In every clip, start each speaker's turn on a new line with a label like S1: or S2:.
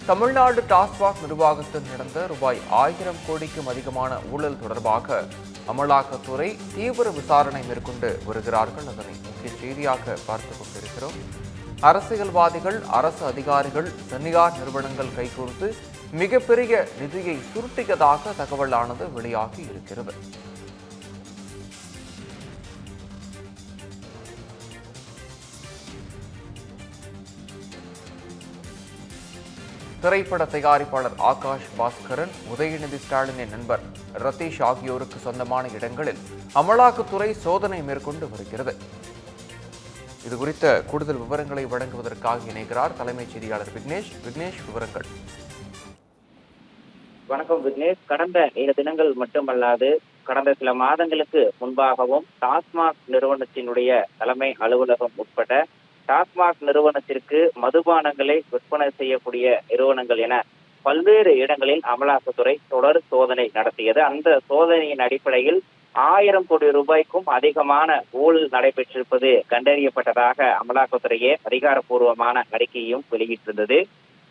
S1: தமிழ்நாடு டாஸ்மாக் நிர்வாகத்தில் நடந்த ரூபாய் 1000 கோடிக்கும் அதிகமான ஊழல் தொடர்பாக அமலாக்கத்துறை தீவிர விசாரணை மேற்கொண்டு வருகிறார்கள். அதனை முக்கிய செய்தியாக பார்த்துக் கொண்டிருக்கிறோம். அரசியல்வாதிகள், அரசு அதிகாரிகள், தனியார் நிறுவனங்கள் கைகோர்த்து மிகப்பெரிய நிதியை சுருட்டியதாக தகவலானது வெளியாகி இருக்கிறது. திரைப்பட தயாரிப்பாளர் ஆகாஷ் பாஸ்கரன், உதயநிதி ஸ்டாலினின் நண்பர் ரதீஷ் ஆகியோருக்கு சொந்தமான இடங்களில் அமலாக்கத்துறை சோதனை மேற்கொண்டு வருகிறது. இதுகுறித்த கூடுதல் விவரங்களை வழங்குவதற்காக இணைகிறார் தலைமைச் செய்தியாளர் விக்னேஷ். விக்னேஷ், விவரங்கள்.
S2: வணக்கம் விக்னேஷ். கடந்த 7 தினங்கள் மட்டுமல்லாது கடந்த சில மாதங்களுக்கு முன்பாகவும் டாஸ்மாக் நிறுவனத்தினுடைய தலைமை அலுவலகம் உட்பட டாஸ்மாக் நிறுவனத்திற்கு மதுபானங்களை விற்பனை செய்யக்கூடிய நிறுவனங்கள் என பல்வேறு இடங்களில் அமலாக்கத்துறை தொடர் சோதனை நடத்தியது. அந்த சோதனையின் அடிப்படையில் 1000 கோடி ரூபாய்க்கும் அதிகமான ஊழல் நடைபெற்றிருப்பது கண்டறியப்பட்டதாக அமலாக்கத்துறையே அதிகாரப்பூர்வமான அறிக்கையும் வெளியிட்டிருந்தது.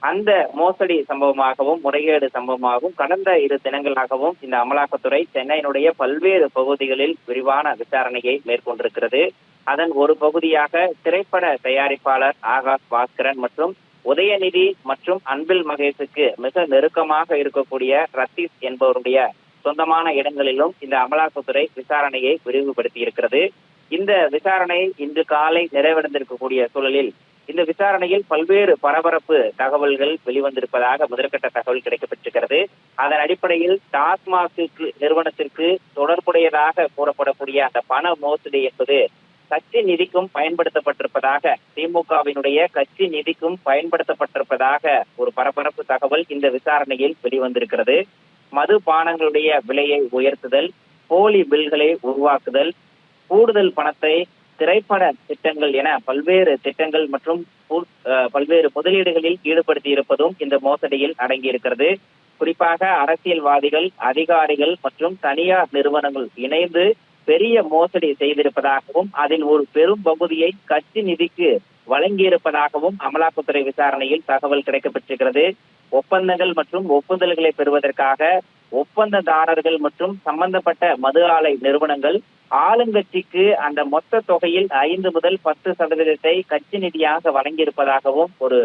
S2: அந்த மோசடி சம்பவமாகவும் முறைகேடு சம்பவமாகவும் கடந்த 2 தினங்களாகவும் இந்த அமலாக்கத்துறை சென்னையினுடைய பல்வேறு பகுதிகளில் விரிவான விசாரணையை மேற்கொண்டிருக்கிறது. அதன் ஒரு பகுதியாக திரைப்பட தயாரிப்பாளர் ஆகாஷ் பாஸ்கரன் மற்றும் உதயநிதி மற்றும் அன்பில் மகேஷுக்கு மிக நெருக்கமாக இருக்கக்கூடிய ரத்தீஷ் என்பவருடைய சொந்தமான இடங்களிலும் இந்த அமலாக்கத்துறை விசாரணையை விரிவுபடுத்தி இருக்கிறது. இந்த விசாரணை இன்று காலை நிறைவடைந்திருக்கக்கூடிய சூழலில் இந்த விசாரணையில் பல்வேறு பரபரப்பு தகவல்கள் வெளிவந்திருப்பதாக முதற்கட்ட தகவல் கிடைக்கப்பட்டிருக்கிறது. அதன் அடிப்படையில் டாஸ்மாக் நிறுவனத்திற்கு தொடர்புடையதாக கூறப்படக்கூடிய அந்த பண மோசடி என்பது கட்சி நிதிக்கும் பயன்படுத்தப்பட்டிருப்பதாக, திமுகவினுடைய கட்சி நிதிக்கும் பயன்படுத்தப்பட்டிருப்பதாக ஒரு பரபரப்பு தகவல் இந்த விசாரணையில் வெளிவந்திருக்கிறது. மதுபானங்களுடைய விலையை உயர்த்துதல், போலி பில்களை உருவாக்குதல், கூடுதல் பணத்தை திரைப்பட திட்டங்கள் என பல்வேறு திட்டங்கள் மற்றும் பல்வேறு முதலீடுகளில் ஈடுபடுத்தி இருப்பதும் இந்த மோசடியில் அடங்கியிருக்கிறது. குறிப்பாக அரசியல்வாதிகள், அதிகாரிகள் மற்றும் தனியார் நிறுவனங்கள் இணைந்து பெரிய மோசடி செய்திருப்பதாகவும் அதில் ஒரு பெரும் பகுதியை கட்சி நிதிக்கு வழங்கியிருப்பதாகவும் அமலாக்கத்துறை விசாரணையில் தகவல் கிடைக்கப்பட்டிருக்கிறது. ஒப்பந்தங்கள் மற்றும் ஒப்புதல்களை பெறுவதற்காக ஒப்பந்ததாரர்கள் மற்றும் சம்பந்தப்பட்ட மது ஆலை நிறுவனங்கள் ஆளுங்கட்சிக்கு அந்த மொத்த தொகையில் 5 முதல் 10% கட்சி நிதியாக வழங்கியிருப்பதாகவும் ஒரு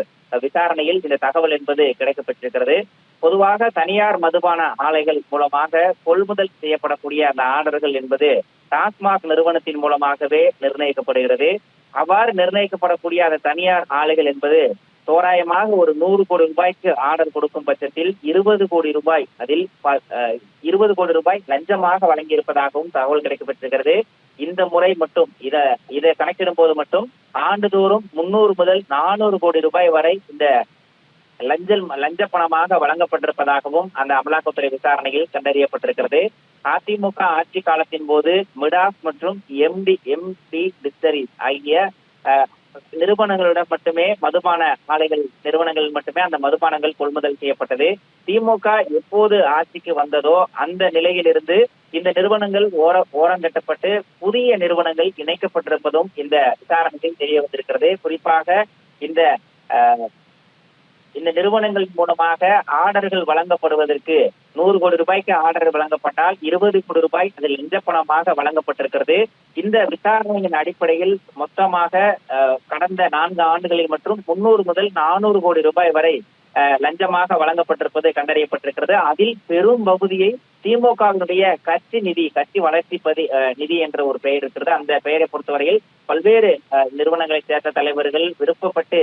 S2: விசாரணையில் இந்த தகவல் என்பது கிடைக்கப்பட்டிருக்கிறது. பொதுவாக தனியார் மதுபான ஆலைகள் மூலமாக கொள்முதல் செய்யப்படக்கூடிய அந்த ஆர்டர்கள் என்பது டாஸ்மாக் நிறுவனத்தின் மூலமாகவே நிர்ணயிக்கப்படுகிறது. அவ்வாறு நிர்ணயிக்கப்படக்கூடிய அந்த தனியார் ஆலைகள் என்பது தோராயமாக ஒரு 100 கோடி ரூபாய்க்கு ஆர்டர் கொடுக்கும் பட்சத்தில் 20 கோடி ரூபாய் அதில் 20 கோடி ரூபாய் லஞ்சமாக வழங்கியிருப்பதாகவும் தகவல் கிடைக்கப்பட்டிருக்கிறது. இந்த முறை மட்டும் இதை கணக்கிடும் போது மட்டும் ஆண்டுதோறும் 300 முதல் 400 கோடி ரூபாய் வரை இந்த லஞ்ச பணமாக வழங்கப்பட்டிருப்பதாகவும் அந்த அமலாக்கத்துறை விசாரணையில் கண்டறியப்பட்டிருக்கிறது. அதிமுக ஆட்சி காலத்தின் போது மிடாஸ் மற்றும் எம்டி டிஸ்டரிஸ் ஆகிய நிறுவனங்களிடம் மட்டுமே மதுபான ஆலைகள் நிறுவனங்கள் மட்டுமே அந்த மதுபானங்கள் கொள்முதல் செய்யப்பட்டது. திமுக எப்போது ஆட்சிக்கு வந்ததோ அந்த நிலையிலிருந்து இந்த நிறுவனங்கள் ஓரங்கட்டப்பட்டு புதிய நிறுவனங்கள் இணைக்கப்பட்டிருப்பதும் இந்த விசாரணையில் தெரிய வந்திருக்கிறது. குறிப்பாக இந்த நிறுவனங்கள் மூலமாக ஆர்டர்கள் வழங்கப்படுவதற்கு 100 கோடி ரூபாய்க்கு ஆர்டர் வழங்கப்பட்டால் 20 கோடி ரூபாய் அதில் லஞ்ச பணமாக வழங்கப்பட்டிருக்கிறது. இந்த விசாரணையின் அடிப்படையில் மொத்தமாக கடந்த 4 ஆண்டுகளில் மற்றும் 300 முதல் 400 கோடி ரூபாய் வரை லஞ்சமாக வழங்கப்பட்டிருப்பது கண்டறியப்பட்டிருக்கிறது. அதில் பெரும் பகுதியை திமுகவினுடைய கட்சி வளர்ச்சி நிதி என்ற ஒரு பெயர் இருக்கிறது. அந்த பெயரை பொறுத்தவரையில் பல்வேறு நிறுவனங்களை சேர்ந்த தலைவர்கள் விருப்பப்பட்டு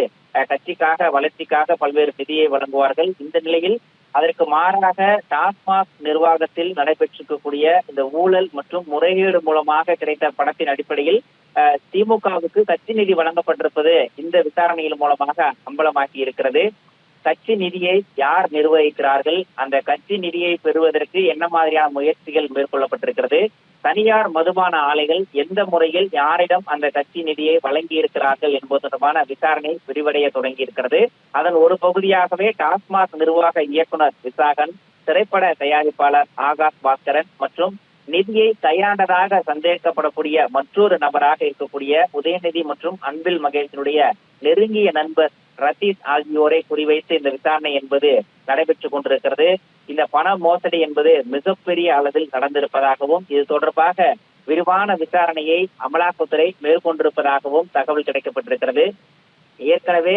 S2: கட்சிக்காக வளர்ச்சிக்காக பல்வேறு நிதியை வழங்குவார்கள். இந்த நிலையில் அதற்கு மாறாக டாஸ்மாக் நிர்வாகத்தில் நடைபெற்றிருக்கக்கூடிய இந்த ஊழல் மற்றும் முறைகேடு மூலமாக கிடைத்த பணத்தின் அடிப்படையில் திமுகவுக்கு கட்சி நிதி வழங்கப்பட்டிருப்பது இந்த விசாரணையின் மூலமாக அம்பலமாக்கி இருக்கிறது. கட்சி நிதியை யார் நிர்வகிக்கிறார்கள், அந்த கட்சி நிதியை பெறுவதற்கு என்ன மாதிரியான முயற்சிகள் மேற்கொள்ளப்பட்டிருக்கிறது, தனியார் மதுபான ஆலைகள் எந்த முறையில் யாரிடம் அந்த கட்சி நிதியை வழங்கி இருக்கிறார்கள் என்பது தொடர்பான விசாரணை விரிவடைய தொடங்கி இருக்கிறது. அதன் ஒரு பகுதியாகவே டாஸ்மாக் நிர்வாக இயக்குனர் விசாகன், திரைப்பட தயாரிப்பாளர் ஆகாஷ் பாஸ்கரன் மற்றும் நிதியை கையாண்டதாக சந்தேகிக்கப்படக்கூடிய மற்றொரு நபராக இருக்கக்கூடிய உதயநிதி மற்றும் அன்பில் மகேஷனுடைய நெருங்கிய நண்பர் ரத்தீஸ் ஆகியோரை குறிவைத்து இந்த விசாரணை என்பது நடைபெற்றுக் கொண்டிருக்கிறது. இந்த பண மோசடி என்பது மிகப்பெரிய அளவில் நடந்திருப்பதாகவும் இது தொடர்பாக விரிவான விசாரணையை அமலாக்கத்துறை மேற்கொண்டிருப்பதாகவும் தகவல் கிடைக்கப்பட்டிருக்கிறது. ஏற்கனவே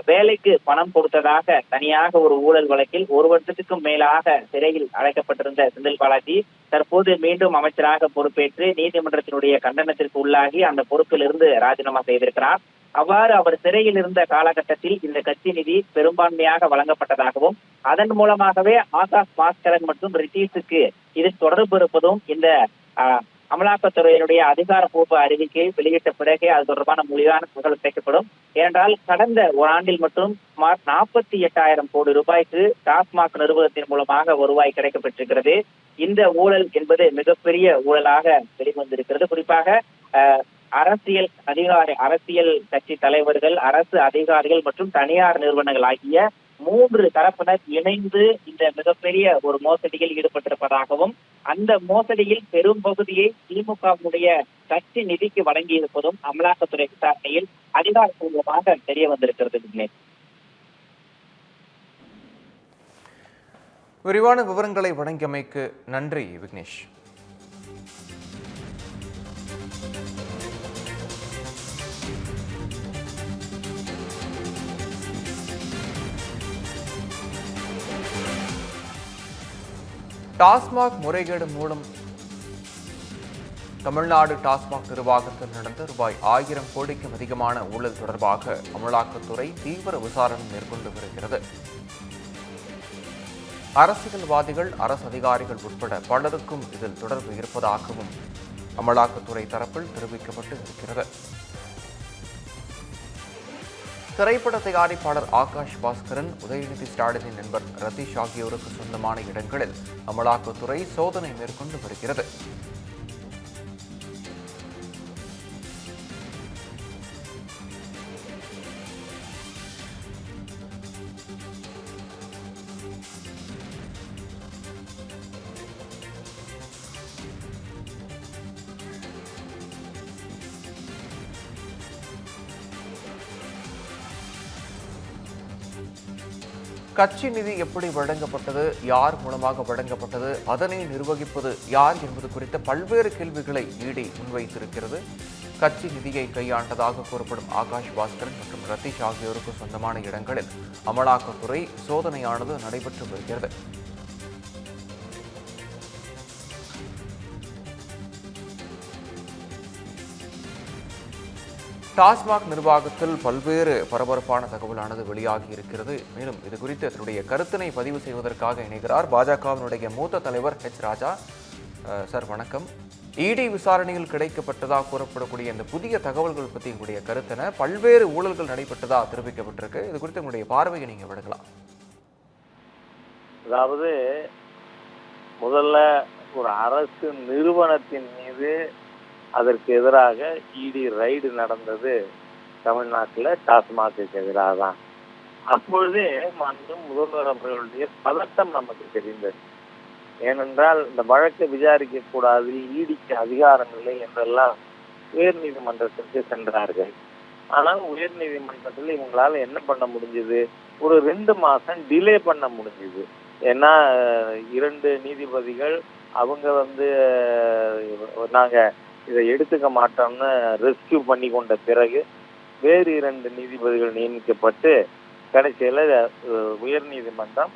S2: வேலைக்கு பணம் கொடுத்ததாக தனியாக ஒரு ஊழல் வழக்கில் 1 வருடத்துக்கும் மேலாக சிறையில் அடைக்கப்பட்டிருந்த செந்தில் பாலாஜி தற்போது மீண்டும் அமைச்சராக பொறுப்பேற்று நீதிமன்றத்தினுடைய கண்டனத்திற்கு உள்ளாகி அந்த பொறுப்பில் இருந்து ராஜினாமா செய்திருக்கிறார். அவ்வாறு அவர் சிறையில் இருந்த காலகட்டத்தில் இந்த கட்சி நிதி பெரும்பான்மையாக வழங்கப்பட்டதாகவும் அதன் மூலமாகவே ஆகாஷ் பாஸ்கரன் மற்றும் ரித்தீஷுக்கு இதில் தொடர்பு இருப்பதும் இந்த அமலாக்கத்துறையினுடைய அதிகாரப்பூர்வ அறிவிக்கை வெளியிட்ட பிறகே அது தொடர்பான மொழியான தகவல் கிடைக்கப்படும். ஏனென்றால் கடந்த ஓராண்டில் மட்டும் சுமார் 48,000 கோடி ரூபாய்க்கு டாஸ்மாக் நிறுவனத்தின் மூலமாக வருவாய் கிடைக்கப்பட்டிருக்கிறது. இந்த ஊழல் என்பது மிகப்பெரிய ஊழலாக வெளிவந்திருக்கிறது. குறிப்பாக அரசியல் கட்சி தலைவர்கள், அரசு அதிகாரிகள் மற்றும் தனியார் நிறுவனங்கள் ஆகிய 3 தரப்பினர் இணைந்து இந்த மிகப்பெரிய ஒரு மோசடியில் ஈடுபட்டிருப்பதாகவும் அந்த மோசடியில் பெரும் பகுதியை திமுகவுடைய கட்சி நிதிக்கு வழங்கி இருப்பதும் அமலாக்கத்துறை விசாரணையில் அதிகாரப்பூர்வமாக தெரிய வந்திருக்கிறது.
S1: விரிவான விவரங்களை வழங்கியமைக்கு நன்றி விக்னேஷ். டாஸ்மாக் முறைகேடு மூலம் தமிழ்நாடு டாஸ்மாக் நிர்வாகத்தில் நடந்த ரூபாய் 1000 கோடிக்கும் அதிகமான ஊழல் தொடர்பாக அமலாக்கத்துறை தீவிர விசாரணை மேற்கொண்டு வருகிறது. அரசியல்வாதிகள், அரசு அதிகாரிகள் உட்பட பலருக்கும் இதில் தொடர்பு இருப்பதாகவும் அமலாக்கத்துறை தரப்பில் தெரிவிக்கப்பட்டு இருக்கிறது. திரைப்பட தயாரிப்பாளர் ஆகாஷ் பாஸ்கரன், உதயநிதி ஸ்டாலினின் நண்பர் ரத்தீஷ் ஆகியோருக்கு சொந்தமான இடங்களில் அமலாக்கத்துறை சோதனை மேற்கொண்டு வருகிறது. கட்சி நிதி எப்படி வழங்கப்பட்டது, யார் மூலமாக வழங்கப்பட்டது, அதனை நிர்வகிப்பது யார் என்பது குறித்த பல்வேறு கேள்விகளை இடி முன்வைத்திருக்கிறது. கட்சி நிதியை கையாண்டதாக கூறப்படும் ஆகாஷ் பாஸ்கரன் மற்றும் ரத்தீஷ் ஆகியோருக்கு சொந்தமான இடங்களில் அமலாக்கத்துறை சோதனையானது நடைபெற்று வருகிறது. டாஸ்மாக் நிர்வாகத்தில் பல்வேறு பரபரப்பான தகவலானது வெளியாகி இருக்கிறது. மேலும் இது குறித்து அதனுடைய கருத்தினை பதிவு செய்வதற்காக இணைகிறார் பாஜகவினுடைய மூத்த தலைவர் ராஜா. சார் வணக்கம். இடி விசாரணையில் கிடைக்கப்பட்டதாக கூறப்படக்கூடிய இந்த புதிய தகவல்கள் பற்றி உங்களுடைய கருத்தின, பல்வேறு ஊழல்கள் நடைபெற்றதா தெரிவிக்கப்பட்டிருக்கு, இது குறித்து உங்களுடைய பார்வையை நீங்க விளக்கலாம்.
S3: அதாவது முதல்ல ஒரு அரசு நிறுவனத்தின் மீது அதற்கு எதிராக இடி ரைடு நடந்தது தமிழ்நாட்டில் டாஸ்மாக்கு எதிராக தான். அப்பொழுதே முதல்வர் அவர்களுடைய பதட்டம் நமக்கு தெரிந்தது. ஏனென்றால் இந்த வழக்கை விசாரிக்க கூடாது, ஈடிக்கு அதிகாரம் இல்லை என்றெல்லாம் உயர் நீதிமன்றத்திற்கு சென்றார்கள். ஆனால் உயர் நீதிமன்றத்தில் இவங்களால என்ன பண்ண முடிஞ்சது, ஒரு 2 மாசம் டிலே பண்ண முடிஞ்சது. ஏன்னா 2 நீதிபதிகள் அவங்க நாங்க இதை எடுத்துக்க மாட்டோம்னு ரெஸ்கியூ பண்ணி கொண்ட பிறகு வேறு 2 நீதிபதிகள் நியமிக்கப்பட்டு கடைசியில் உயர் நீதிமன்றம்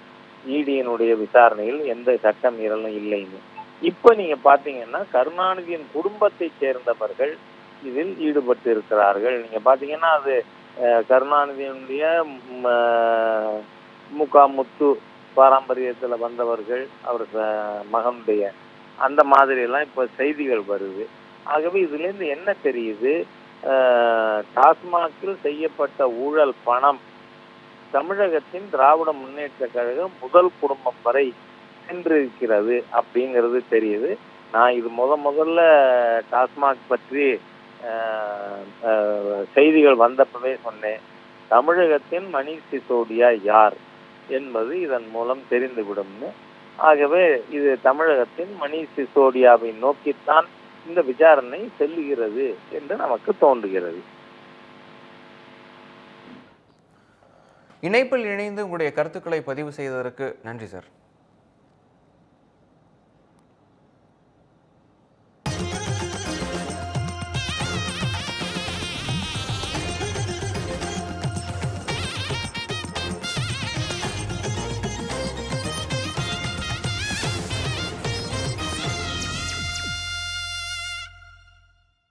S3: இடியினுடைய விசாரணையில் எந்த சட்ட மீறலும் இல்லைன்னு. இப்போ நீங்க பாத்தீங்கன்னா கருணாநிதியின் குடும்பத்தை சேர்ந்தவர்கள் இதில் ஈடுபட்டு இருக்கிறார்கள். நீங்க பாத்தீங்கன்னா அது கருணாநிதியினுடைய முத்து பாரம்பரியத்துல வந்தவர்கள், அவர் மகனுடைய அந்த மாதிரி எல்லாம் இப்ப செய்திகள் வருது. ஆகவே இதுல இருந்து என்ன தெரியுது, டாஸ்மாகில் செய்யப்பட்ட ஊழல் பணம் தமிழகத்தின் திராவிட முன்னேற்ற கழகம் முதல் குடும்பம் வரை சென்றிருக்கிறது அப்படிங்கிறது தெரியுது. நான் இது முதல்ல டாஸ்மாக் பற்றி செய்திகள் வந்தப்பவே சொன்னேன், தமிழகத்தின் மணீஷ் சிசோடியா யார் என்பது இதன் மூலம் தெரிந்துவிடும்னு. ஆகவே இது தமிழகத்தின் மணீஷ் சிசோடியாவை நோக்கித்தான் இந்த விசாரணை செல்லுகிறது என்று நமக்கு தோன்றுகிறது.
S1: இணைப்பில் இணைந்து உங்களுடைய கருத்துக்களை பதிவு செய்ததற்கு நன்றி சார்.